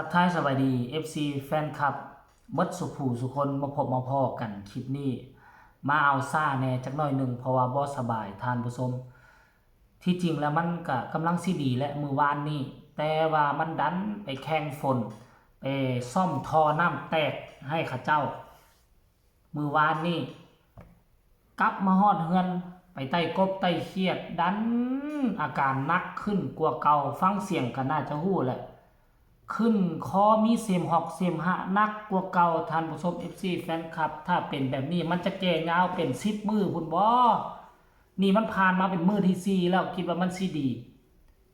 ทักทายสวัสดี FC แฟนคลับมดสุขผู้สุคนมาพบมาพอกันคลิปนี้มาเอาซ่าแน่จักหน่อยหนึ่งเพราะว่าบ่สบายทานผู้ชมที่จริงแล้วมันก็กำลังสิดีและมือวานนี้แต่ว่ามันดันไปแข่งฝนไปซ่อมท่อน้ำแตกให้ข้าเจ้ามือวานนี้กลับมาฮอดเฮือนไปใต้กบใต้เครียดดันอาการหนักขึ้นกว่าเก่าฟังเสียงก็น่าจะฮู้แหละขึ้นคอมีเสมหอกเสมหะนักกว่าเก่าท่านผู้ชม FC แฟนคลับถ้าเป็นแบบนี้มันจะแก่ยาวเป็น10มื้อพุ่นบ่นี่มันผ่านมาเป็นมื้อที่4แล้วคิดว่ามันสิดี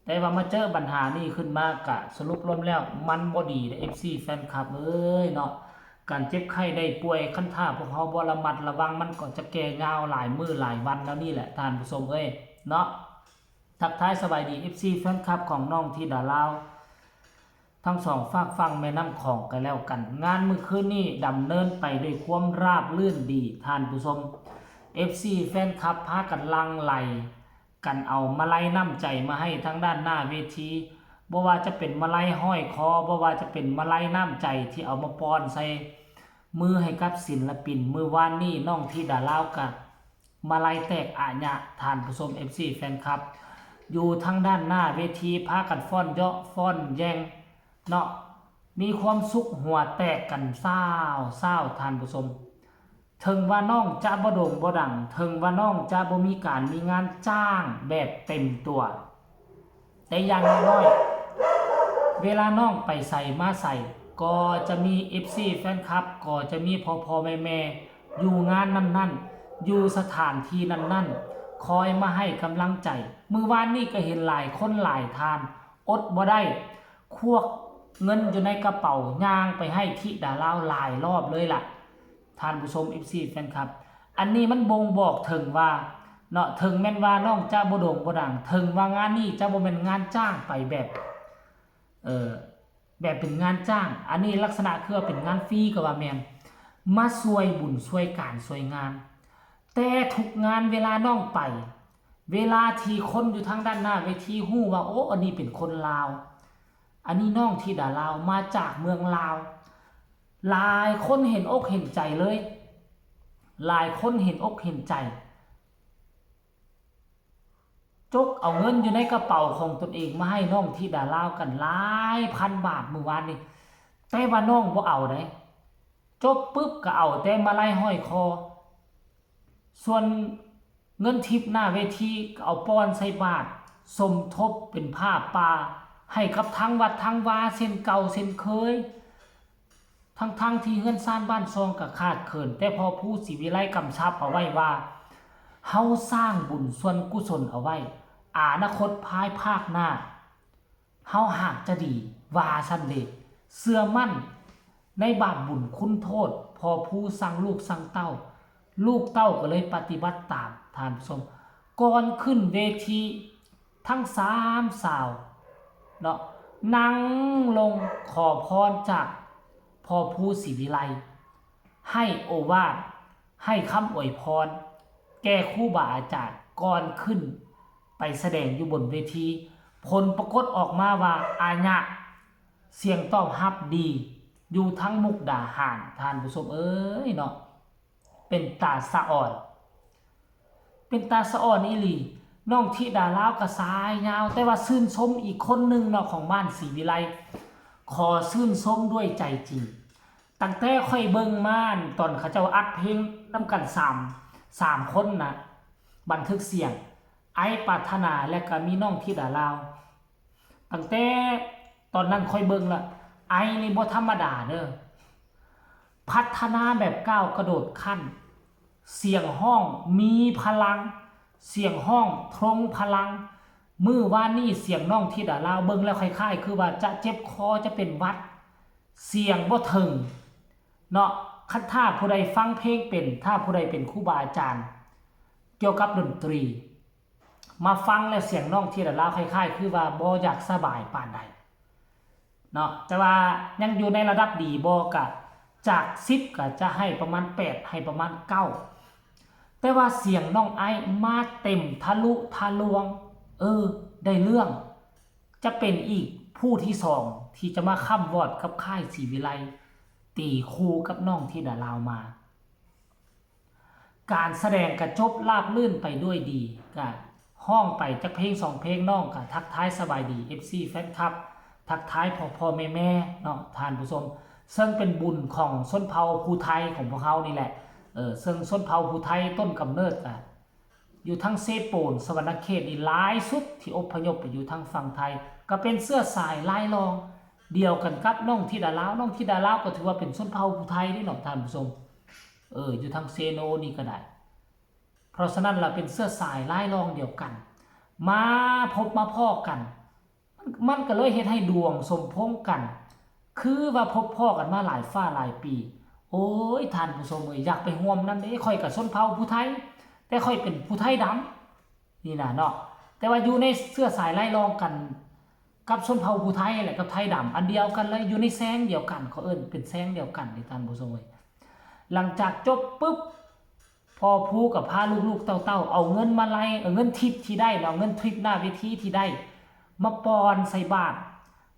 แต่ว่ามาเจอปัญหานี้ขึ้นมากะสรุปรวมแล้วมันบ่ดีเด้อ FC แฟนคลับเอ้ยเนาะการเจ็บไข้ได้ป่วยคันท่าพวกเฮาบ่ระมัดระวังมันก็จะแก่ยาวหลายมื้อหลายวันแล้วนี่แหละท่านผู้ชมเอ้ยเนาะทักทายสบายดี FC แฟนคลับของน้องธิดาลาวทั้งสองฝากฟังแม่น้ำของกันแล้วกันงานมื้อคืนนี้ดำเนินไปด้วยความราบรื่นดีท่านผู้ชม FC แฟนคลับพากันลังไหลกันเอามาลัยน้ำใจมาให้ทั้งด้านหน้าเวทีบ่ว่าจะเป็นมาลัยห้อยคอบ่ว่าจะเป็นมาลัยน้ำใจที่เอามาป้อนใส่มือให้กับศิลปินมือวานนี้น้องธิดาลาวกับมาลัยแตกอาญะท่านผู้ชม FC แฟนคลับอยู่ทั้งด้านหน้าเวทีพากันฟ้อนเยาะฟ้อนแยงเนาะมีความสุขหัวแตกกันเศร้าท่านผู้ชมถึงว่าน้องจะบ่โด่งบ่ดังถึงว่าน้องจะบ่มีการมีงานจ้างแบบเต็มตัวแต่อย่างน้อยเวลาน้องไปใส่มาใส่ก็จะมี FC แฟนคลับก็จะมีพ่อแม่อยู่งานนั้นๆอยู่สถานที่นั้นๆคอยมาให้กำลังใจมื้อวานนี้ก็เห็นหลายคนหลายทานอดบ่ได้ควกเงินอยู่ในกระเป๋าย่างไปให้ธิดาลาวหลายรอบเลยล่ะท่านผู้ชม FC แฟนคลับอันนี้มันบ่งบอกถึงว่าเนาะถึงแม้นว่าน้องจะบ่โด่งบ่ดังถึงว่างานนี้จะบ่แม่นงานจ้างไปแบบแบบเป็นงานจ้างอันนี้ลักษณะคือเป็นงานฟรีก็ว่าแม่นมาช่วยบุญช่วยการช่วยงานแต่ทุกงานเวลาน้องไปเวลาที่คนอยู่ทางด้านหน้าเวทีฮู้ว่าโอ้อันนี้เป็นคนลาวอันนี้น้องธิดาลาวมาจากเมืองลาวหลายคนเห็นอกเห็นใจเลยหลายคนเห็นอกเห็นใจจกเอาเงินอยู่ในกระเป๋าของตนเองมาให้น้องธิดาลาวกันหลายพันบาทมื้อวานนี้แต่ว่าน้องบ่เอาได้จบปึ๊บก็เอาแต่มาลัยห้อยคอส่วนเงินทิปหน้าเวทีก็เอาป้อนใส่บาทสมทบเป็นผ้าป่าให้กับทั้งวัดทั้งวาเส้นเก่าเส้นเคยทั้งที่เฮือนซ่านบ้านซองก็ขาดเขินแต่พอผู้ศรีวิไลกำชับเอาไว้ว่าเฮาสร้างบุญส่วนกุศลเอาไว้อนาคตภายภาคหน้าเฮาหากจะดีว่าซั่นเด้เชื่อมั่นในบาปบุญคุณโทษพอผู้สั่งลูกสั่งเต้าลูกเต้าก็เลยปฏิบัติตามท่านผู้ชมก่อนขึ้นเวทีทั้ง3สาวเนาะนั่งลงขอพรจากพ่อผู้ศรีวิไลให้โอวาทให้คำอวยพรแก่ครูบาอาจารย์ก่อนขึ้นไปแสดงอยู่บนเวทีผลปรากฏออกมาว่าอาญะเสียงตอบรับดีอยู่ทั้งมุกดาหารท่านผู้ชมเอ้ยเนาะเป็นตาสะอ่อนอีหลีน้องธิดาลาวก็สายยาวแต่ว่าชื่นชมอีกคนนึงเนาะของบ้านศรีวิไลขอชื่นชมด้วยใจจริงตั้งแต่ค่อยเบิ่งมาตอนเขาเจ้าอัดเพลงนำกัน3คนนะบันทึกเสียงไอ้ปรารถนาและก็มีน้องธิดาลาวตั้งแต่ตอนนั้นค่อยเบิ่งละไอ้นี่บ่ธรรมดาเด้อพัฒนาแบบก้าวกระโดดขั้นเสียงห้องมีพลังเสียงห้องทรงพลังมือวานนี้เสียงน้องธิดาลาวเบิ่งแล้วคล้ายๆคือว่าจะเจ็บคอจะเป็นหวัดเสียงบ่ถึงเนาะคันถ้าผู้ใดฟังเพลงเป็นถ้าผู้ใดเป็นครูบาอาจารย์เกี่ยวกับดนตรีมาฟังแล้วเสียงน้องธิดาลาวคล้ายๆคือว่าบ่อยากสบายปานใดเนาะแต่ว่ายังอยู่ในระดับดีบ่ก็จาก10ก็จะให้ประมาณ8ให้ประมาณ9แต่ว่าเสียงน้องไอ้มาเต็มทะลุทะลวงได้เรื่องจะเป็นอีก ผู้ที่สองที่จะมาค้ำวอดกับค่ายศรีวิไลตีคู่กับน้องที่ดาลาวมาการแสดงกระจบราบลื่นไปด้วยดีก็ห้องไปจักเพลง2เพลงน้องก็ทักทายสบายดี FC แฟนคลับทักทายพ่อแม่เนาะท่านผู้ชมซึ่งเป็นบุญของส้นเผาภูไทยของพวกเขานี่แหละซึ่งส้นเผาภูไทยต้นกำเนิดก็อยู่ทั้งเซโปนสวรรณเขตนี่หลายสุดที่อพยพไปอยู่ทางฝั่งไทยก็เป็นเสื้อสายลายรองเดียวกันกับน้องที่ดาลาวน้องที่ดาลาวก็ถือว่าเป็นส้นเผาภูไทยนี่เนาะท่านผู้ชมอยู่ทางเซโนนี่ก็ได้เพราะฉะนั้นเราเป็นเสื้อสายลายรองเดียวกันมาพบมาพ้อกันมันก็เลยเฮ็ดให้ดวงสมพงษ์กันคือว่าพบพ้อกันมาหลายฟ้าหลายปีโอ้ยท่านผู้ชมอยากไปร่วมนั่นเด้ค่อยกับชนเผ่าผู้ไทยแต่ค่อยเป็นผู้ไทยดำนี่นะเนาะแต่ว่าอยู่ในเสื้อสายไล่รองกันกับชนเผ่าผู้ไทยแหละกับไทยดำอันเดียวกันเลยอยู่ในแสงเดียวกันเขาเอิ้นเป็นแสงเดียวกันนี่ท่านผู้ชมหลังจากจบปุ๊บพอผู้กับพาลูกๆเต้าๆเอาเงินมาไล่เงินทิปที่ได้เอาเงินทริปหน้าเวทีที่ได้มาปอนใส่บาตร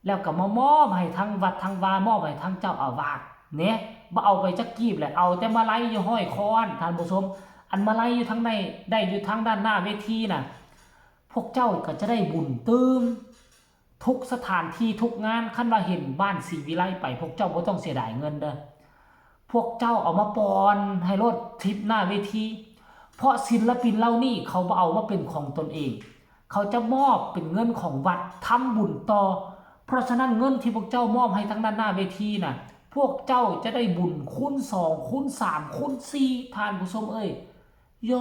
แล้วก็มามอบให้ทั้งวัดทั้งวามอบให้ทั้งเจ้าอาวาสเนี่ยบ่เอาไปจักกีบแหละเอาแต่มาไล่อยู่ห้อยคอนท่านผู้ชมอันมาไล่อยู่ทั้งในได้อยู่ทั้งด้านหน้าเวทีน่ะพวกเจ้าก็จะได้บุญตืมทุกสถานที่ทุกงานคันว่าเห็นบ้านศรีวิไลไปพวกเจ้าบ่ต้องเสียดายเงินเด้อพวกเจ้าเอามาปอนให้รถทริปหน้าเวทีเพราะศิลปินเหล่านี้เขาบ่เอามาเป็นของตนเองเขาจะมอบเป็นเงินของวัดทำบุญต่อเพราะฉะนั้นเงินที่พวกเจ้ามอบให้ทั้งด้านหน้าเวทีน่ะพวกเจ้าจะได้บุญคูณ2คูณ3คูณ4ท่านผู้ชมโย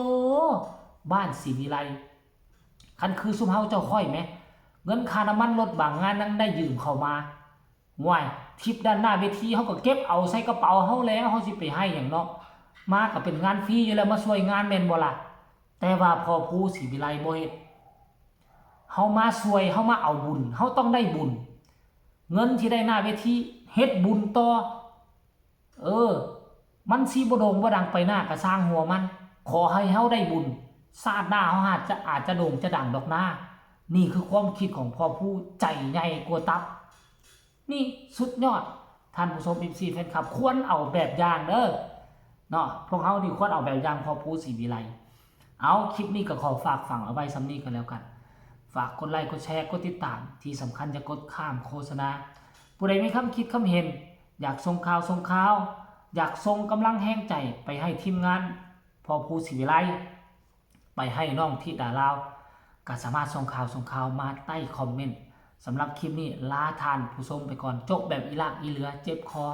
บ้านศรีวิไลคันคือซุมเฮาเจ้าค่อยไหมเงินค่าน้ำมันรถบางงานนั้นได้ยืมเข้ามาง่วยทิปด้านหน้าเวทีเฮาก็เก็บเอาใส่กระเป๋าเฮาแล้วเฮาสิไปให้หยังเนาะมาก็เป็นงานฟรีอยู่แล้วมาช่วยงานแม่นบ่ล่ะแต่ว่าพอผู้ศรีวิไลบ่เฮ็ดเฮามาช่วยเฮามาเอาบุญเฮาต้องได้บุญเงินที่ได้หน้าเวทีเฮ็ดบุญต่อมันสิบ่โด่งบ่ดังไปหน้าก็สร้างหัวมันขอให้เฮาได้บุญชาติหน้าเฮาอาจจะโด่งจะดังดอกหน้านี่คือความคิดของพ่อผู้ใจใหญ่กว่าตับนี่สุดยอดท่านผู้ชม FC แฟนคลับควรเอาแบบอย่างเด้อเนาะพวกเฮานี่ควรเอาแบบอย่างพ่อผู้ศรีวิไลเอาคลิปนี้ก็ขอฝากฝังเอาไว้ซ้ำนี้กันแล้วกันฝากกดไลค์กดแชร์กดติดตามที่สำคัญจะกดข้ามโฆษณาผู้ใดมีคำคิดคำเห็นอยากส่งข่าวอยากส่งกำลังแห้งใจไปให้ทีมงานพอผู้ศรีวิไลไปให้น้องที่ดาลาวก็สามารถส่งข่าวมาใต้คอมเมนต์สำหรับคลิปนี้ลาทานผู้ชมไปก่อนจบแบบอีลากอีเหลือเจ็บคอ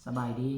สบายดี